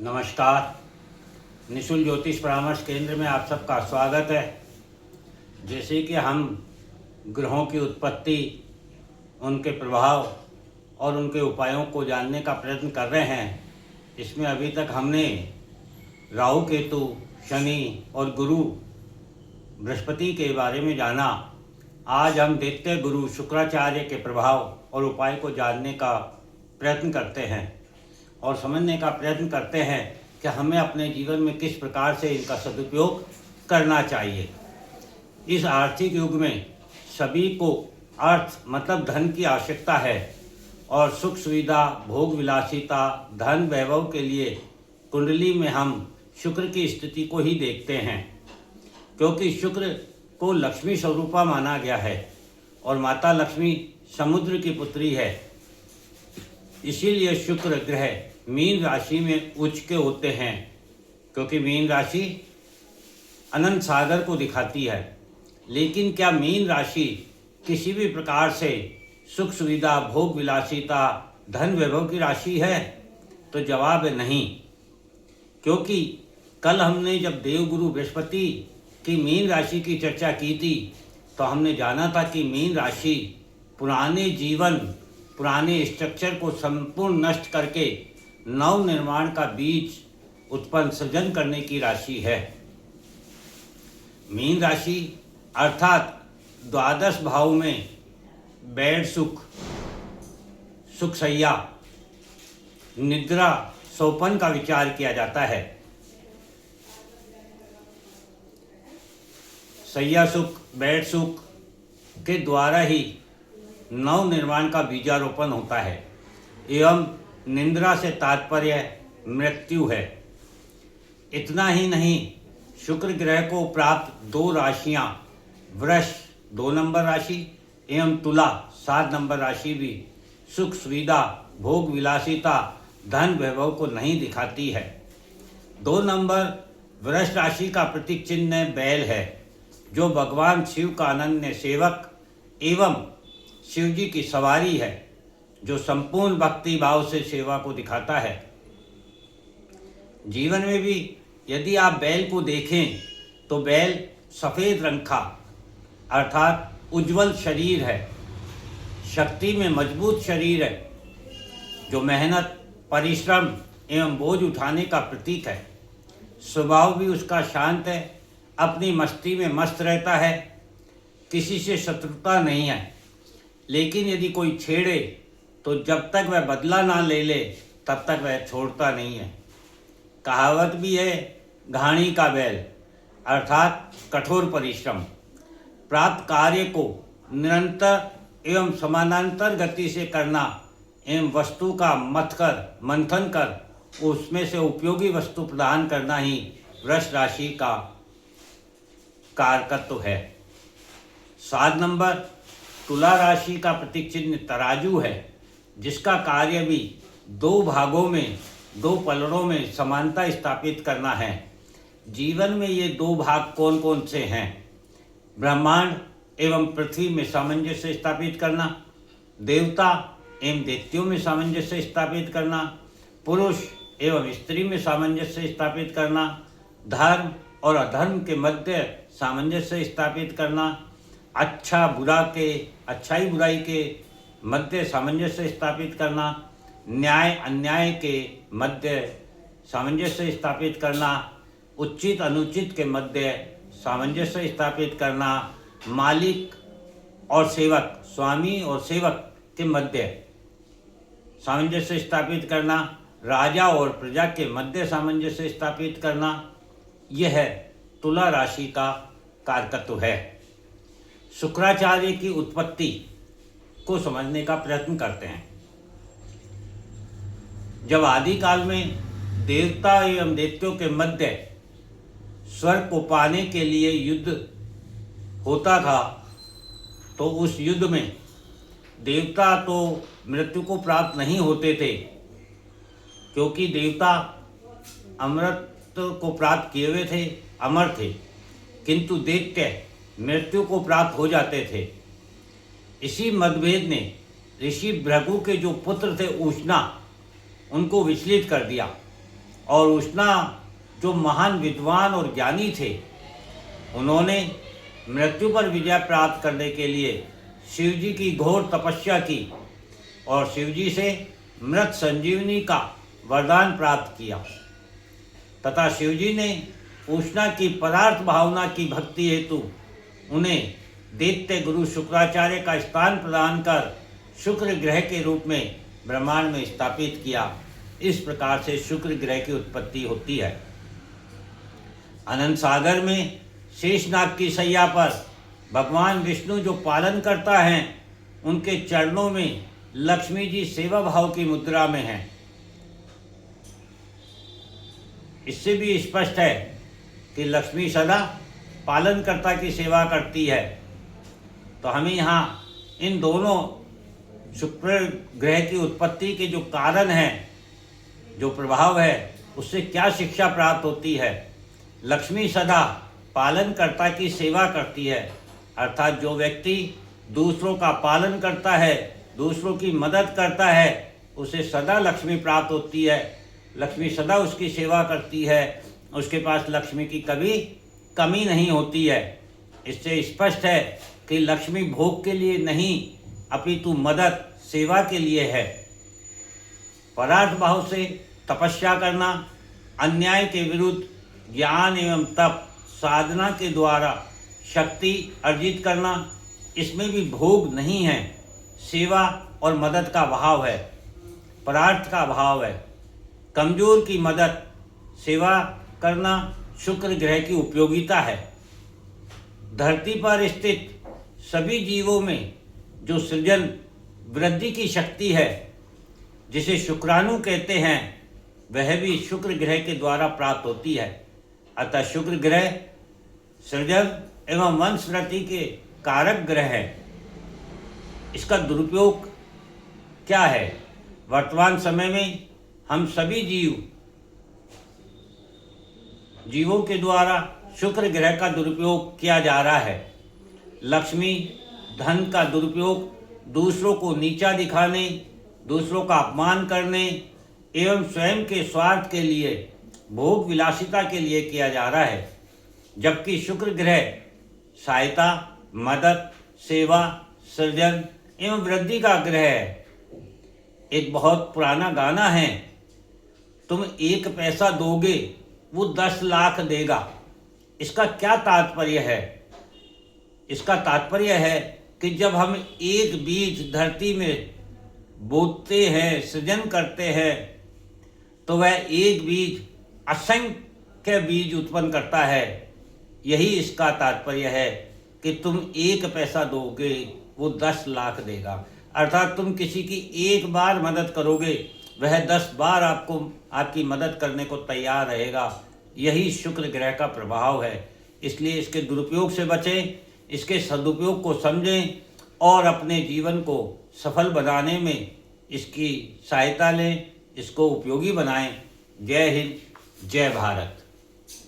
नमस्कार। निशुल्क ज्योतिष परामर्श केंद्र में आप सबका स्वागत है। जैसे कि हम ग्रहों की उत्पत्ति, उनके प्रभाव और उनके उपायों को जानने का प्रयत्न कर रहे हैं, इसमें अभी तक हमने राहु केतु, शनि और गुरु बृहस्पति के बारे में जाना। आज हम दैत्य गुरु शुक्राचार्य के प्रभाव और उपाय को जानने का प्रयत्न करते हैं और समझने का प्रयत्न करते हैं कि हमें अपने जीवन में किस प्रकार से इनका सदुपयोग करना चाहिए। इस आर्थिक युग में सभी को अर्थ मतलब धन की आवश्यकता है और सुख सुविधा, भोग विलासिता, धन वैभव के लिए कुंडली में हम शुक्र की स्थिति को ही देखते हैं, क्योंकि शुक्र को लक्ष्मी स्वरूपा माना गया है और माता लक्ष्मी समुद्र की पुत्री है। इसीलिए शुक्र ग्रह मीन राशि में उच्च के होते हैं, क्योंकि मीन राशि अनंत सागर को दिखाती है। लेकिन क्या मीन राशि किसी भी प्रकार से सुख सुविधा, भोग विलासिता, धन वैभव की राशि है? तो जवाब है नहीं, क्योंकि कल हमने जब देवगुरु बृहस्पति की मीन राशि की चर्चा की थी तो हमने जाना था कि मीन राशि पुराने जीवन, पुराने स्ट्रक्चर को संपूर्ण नष्ट करके नव निर्माण का बीज उत्पन्न सृजन करने की राशि है। मीन राशि अर्थात द्वादश भाव में बेड सुख, सुखसैया, निद्रा, सोपन का विचार किया जाता है। सैया सुख, बेड सुख के द्वारा ही नव निर्माण का बीजारोपण होता है एवं निंद्रा से तात्पर्य मृत्यु है। इतना ही नहीं, शुक्र ग्रह को प्राप्त दो राशियां वृष 2 नंबर राशि एवं तुला 7 नंबर राशि भी सुख सुविधा, भोग विलासिता, धन वैभव को नहीं दिखाती है। 2 नंबर वृष राशि का प्रतीक चिन्ह बैल है, जो भगवान शिव का अनन्य सेवक एवं शिव जी की सवारी है, जो संपूर्ण भक्ति भाव से सेवा को दिखाता है। जीवन में भी यदि आप बैल को देखें तो बैल सफ़ेद रंग का अर्थात उज्जवल शरीर है, शक्ति में मजबूत शरीर है, जो मेहनत, परिश्रम एवं बोझ उठाने का प्रतीक है। स्वभाव भी उसका शांत है, अपनी मस्ती में मस्त रहता है, किसी से शत्रुता नहीं है। लेकिन यदि कोई छेड़े तो जब तक वह बदला ना ले ले तब तक वह छोड़ता नहीं है। कहावत भी है, घाणी का बैल अर्थात कठोर परिश्रम। प्राप्त कार्य को निरंतर एवं समानांतर गति से करना एवं वस्तु का मंथन कर उसमें से उपयोगी वस्तु प्रदान करना ही वृष राशि का कारकत्व है। 7 नंबर तुला राशि का प्रतीक चिन्ह तराजू है, जिसका कार्य भी 2 भागों में, 2 पलड़ों में समानता स्थापित करना है। जीवन में ये 2 भाग कौन कौन से हैं? ब्रह्मांड एवं पृथ्वी में सामंजस्य स्थापित करना, देवता एवं दैत्यों में सामंजस्य स्थापित करना, पुरुष एवं स्त्री में सामंजस्य स्थापित करना, धर्म और अधर्म के मध्य सामंजस्य स्थापित करना, अच्छाई बुराई के मध्य सामंजस्य स्थापित करना, न्याय अन्याय के मध्य सामंजस्य स्थापित करना, उचित अनुचित के मध्य सामंजस्य स्थापित करना, मालिक और सेवक, स्वामी और सेवक के मध्य सामंजस्य स्थापित करना, राजा और प्रजा के मध्य सामंजस्य स्थापित करना, यह है तुला राशि का कारकत्व है। शुक्राचार्य की उत्पत्ति को समझने का प्रयत्न करते हैं। जब आदिकाल में देवता एवं दैत्यों के मध्य स्वर्ग को पाने के लिए युद्ध होता था, तो उस युद्ध में देवता तो मृत्यु को प्राप्त नहीं होते थे, क्योंकि देवता अमृत को प्राप्त किए हुए थे, अमर थे, किंतु दैत्य मृत्यु को प्राप्त हो जाते थे। इसी मतभेद ने ऋषि भृगु के जो पुत्र थे उष्णा, उनको विचलित कर दिया और उष्णा जो महान विद्वान और ज्ञानी थे, उन्होंने मृत्यु पर विजय प्राप्त करने के लिए शिव जी की घोर तपस्या की और शिव जी से मृत संजीवनी का वरदान प्राप्त किया तथा शिव जी ने उष्णा की पदार्थ भावना की भक्ति हेतु उन्हें दैत्य गुरु शुक्राचार्य का स्थान प्रदान कर शुक्र ग्रह के रूप में ब्रह्मांड में स्थापित किया। इस प्रकार से शुक्र ग्रह की उत्पत्ति होती है। अनंत सागर में शेषनाग की सैया पर भगवान विष्णु जो पालन करता है, उनके चरणों में लक्ष्मी जी सेवा भाव की मुद्रा में हैं। इससे भी स्पष्ट है कि लक्ष्मी सदा पालनकर्ता की सेवा करती है। तो हमें यहाँ इन दोनों शुक्र ग्रह की उत्पत्ति के जो कारण हैं, जो प्रभाव है, उससे क्या शिक्षा प्राप्त होती है। लक्ष्मी सदा पालनकर्ता की सेवा करती है, अर्थात जो व्यक्ति दूसरों का पालन करता है, दूसरों की मदद करता है, उसे सदा लक्ष्मी प्राप्त होती है। लक्ष्मी सदा उसकी सेवा करती है, उसके पास लक्ष्मी की कभी कमी नहीं होती है। इससे स्पष्ट है कि लक्ष्मी भोग के लिए नहीं अपितु मदद सेवा के लिए है। परार्थ भाव से तपस्या करना, अन्याय के विरुद्ध ज्ञान एवं तप साधना के द्वारा शक्ति अर्जित करना, इसमें भी भोग नहीं है, सेवा और मदद का भाव है, परार्थ का भाव है। कमजोर की मदद सेवा करना शुक्र ग्रह की उपयोगिता है। धरती पर स्थित सभी जीवों में जो सृजन वृद्धि की शक्ति है, जिसे शुक्राणु कहते हैं, वह भी शुक्र ग्रह के द्वारा प्राप्त होती है। अतः शुक्र ग्रह सृजन एवं वंश वृद्धि के कारक ग्रह है। इसका दुरुपयोग क्या है? वर्तमान समय में हम सभी जीवों के द्वारा शुक्र ग्रह का दुरुपयोग किया जा रहा है। लक्ष्मी धन का दुरुपयोग दूसरों को नीचा दिखाने, दूसरों का अपमान करने एवं स्वयं के स्वार्थ के लिए, भोग विलासिता के लिए किया जा रहा है। जबकि शुक्र ग्रह सहायता, मदद, सेवा, सृजन एवं वृद्धि का ग्रह है। एक बहुत पुराना गाना है, तुम 1 पैसा दोगे वो 10 लाख देगा। इसका क्या तात्पर्य है? इसका तात्पर्य है कि जब हम एक बीज धरती में बोते हैं, सृजन करते हैं, तो वह एक बीज असंख्य बीज उत्पन्न करता है। यही इसका तात्पर्य है कि तुम 1 पैसा दोगे वो 10 लाख देगा। अर्थात तुम किसी की एक बार मदद करोगे, वह 10 बार आपकी मदद करने को तैयार रहेगा। यही शुक्र ग्रह का प्रभाव है। इसलिए इसके दुरुपयोग से बचें, इसके सदुपयोग को समझें और अपने जीवन को सफल बनाने में इसकी सहायता लें, इसको उपयोगी बनाएं। जय हिंद, जय भारत।